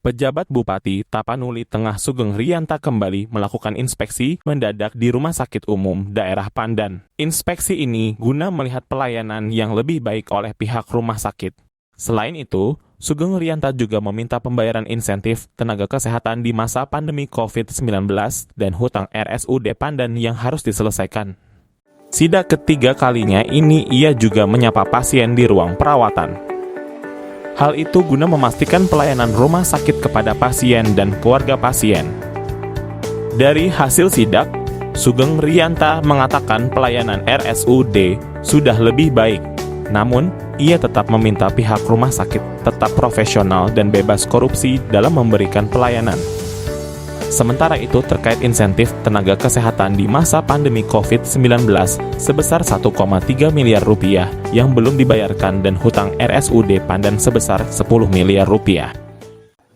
Pejabat Bupati Tapanuli Tengah Sugeng Riyanta kembali melakukan inspeksi mendadak di Rumah Sakit Umum Daerah Pandan. Inspeksi ini guna melihat pelayanan yang lebih baik oleh pihak rumah sakit. Selain itu, Sugeng Riyanta juga meminta pembayaran insentif tenaga kesehatan di masa pandemi COVID-19 dan hutang RSUD Pandan yang harus diselesaikan. Sidak ketiga kalinya ini ia juga menyapa pasien di ruang perawatan. Hal itu guna memastikan pelayanan rumah sakit kepada pasien dan keluarga pasien. Dari hasil sidak, Sugeng Riyanta mengatakan pelayanan RSUD sudah lebih baik. Namun, ia tetap meminta pihak rumah sakit tetap profesional dan bebas korupsi dalam memberikan pelayanan. Sementara itu terkait insentif tenaga kesehatan di masa pandemi COVID-19 sebesar 1,3 miliar rupiah yang belum dibayarkan dan hutang RSUD Pandan sebesar 10 miliar rupiah.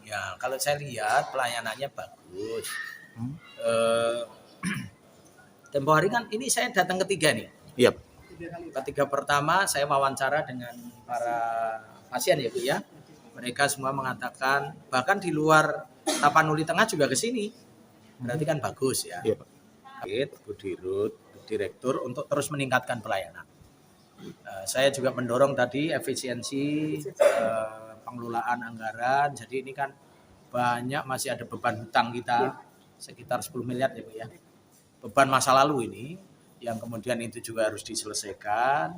Ya, kalau saya lihat pelayanannya bagus. Tempo hari kan ini saya datang ketiga nih. Iya. Ketiga pertama saya wawancara dengan para pasien ya Bu ya. Mereka semua mengatakan bahkan di luar Tapanuli Tengah juga ke sini. Berarti kan bagus ya. Iya, Pak. Bu Dirut, Bu Direktur untuk terus meningkatkan pelayanan. Saya juga mendorong tadi efisiensi pengelolaan anggaran. Jadi ini kan banyak masih ada beban hutang kita sekitar 10 miliar ya Bu ya. Beban masa lalu ini yang kemudian itu juga harus diselesaikan.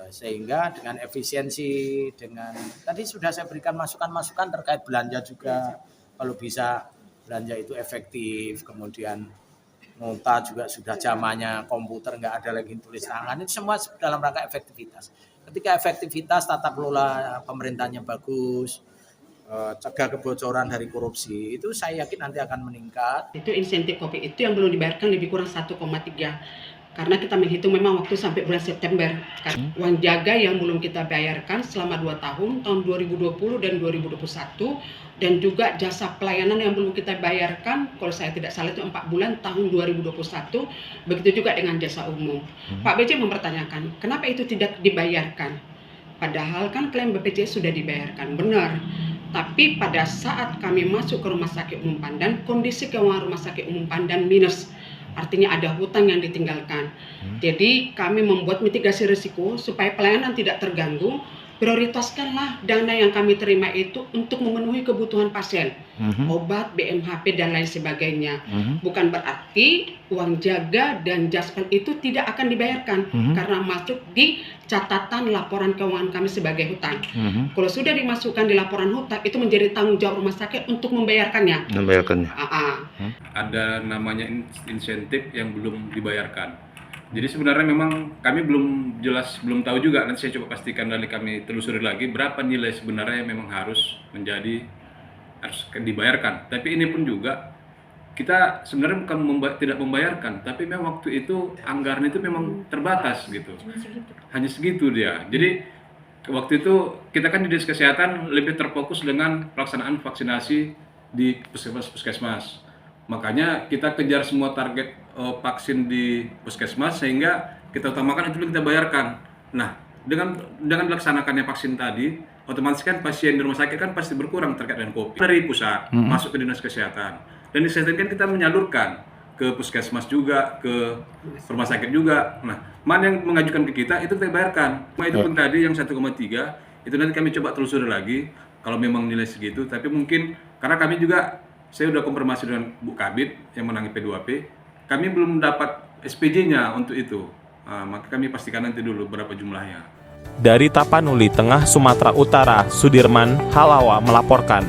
Sehingga dengan efisiensi, dengan tadi sudah saya berikan masukan-masukan terkait belanja juga, kalau bisa belanja itu efektif, kemudian nota juga sudah zamannya komputer, nggak ada lagi tulis tangan, itu semua dalam rangka efektivitas. Ketika efektivitas tata kelola pemerintahnya bagus, cegah kebocoran dari korupsi, itu saya yakin nanti akan meningkat. Itu insentif kopi itu yang belum dibayarkan lebih kurang 1,3, karena kita menghitung memang waktu sampai bulan September. Uang jaga yang belum kita bayarkan selama 2 tahun 2020 dan 2021, dan juga jasa pelayanan yang belum kita bayarkan, kalau saya tidak salah itu 4 bulan tahun 2021, begitu juga dengan jasa umum. Pak BJ mempertanyakan, kenapa itu tidak dibayarkan? Padahal kan klaim BPJS sudah dibayarkan, benar. Tapi pada saat kami masuk ke Rumah Sakit Umum Pandan, kondisi keuangan Rumah Sakit Umum Pandan minus. Artinya ada hutang yang ditinggalkan. Jadi kami membuat mitigasi risiko supaya pelayanan tidak terganggu. Prioritaskanlah dana yang kami terima itu untuk memenuhi kebutuhan pasien, obat, BMHP dan lain sebagainya. Bukan berarti uang jaga dan jaspen itu tidak akan dibayarkan karena masuk di catatan laporan keuangan kami sebagai hutang. Kalau sudah dimasukkan di laporan hutang, itu menjadi tanggung jawab rumah sakit untuk membayarkannya. Ada namanya insentif yang belum dibayarkan. Jadi sebenarnya memang kami belum tahu juga, nanti saya coba pastikan dari kami telusuri lagi berapa nilai sebenarnya yang memang harus dibayarkan. Tapi ini pun juga kita sebenarnya bukan tidak membayarkan, tapi memang waktu itu anggaran itu memang terbatas gitu. Hanya segitu dia. Jadi waktu itu kita kan di Dinas Kesehatan lebih terfokus dengan pelaksanaan vaksinasi di puskesmas. Makanya kita kejar semua target vaksin di puskesmas sehingga kita utamakan itu kita bayarkan. Nah, dengan dilaksanakannya vaksin tadi, otomatis kan pasien di rumah sakit kan pasti berkurang terkait dengan COVID dari pusat masuk ke Dinas Kesehatan. Dan di kesehatan kan kita menyalurkan ke puskesmas juga, ke rumah sakit juga. Nah, mana yang mengajukan ke kita itu kita bayarkan. Itu pun tadi yang 1,3 itu nanti kami coba telusuri lagi kalau memang nilai segitu. Tapi mungkin karena kami juga saya sudah konfirmasi dengan Bu Kabid yang menangani P2P, kami belum dapat SPJ-nya untuk itu. Maka kami pastikan nanti dulu berapa jumlahnya. Dari Tapanuli Tengah, Sumatera Utara, Sudirman Halawa melaporkan.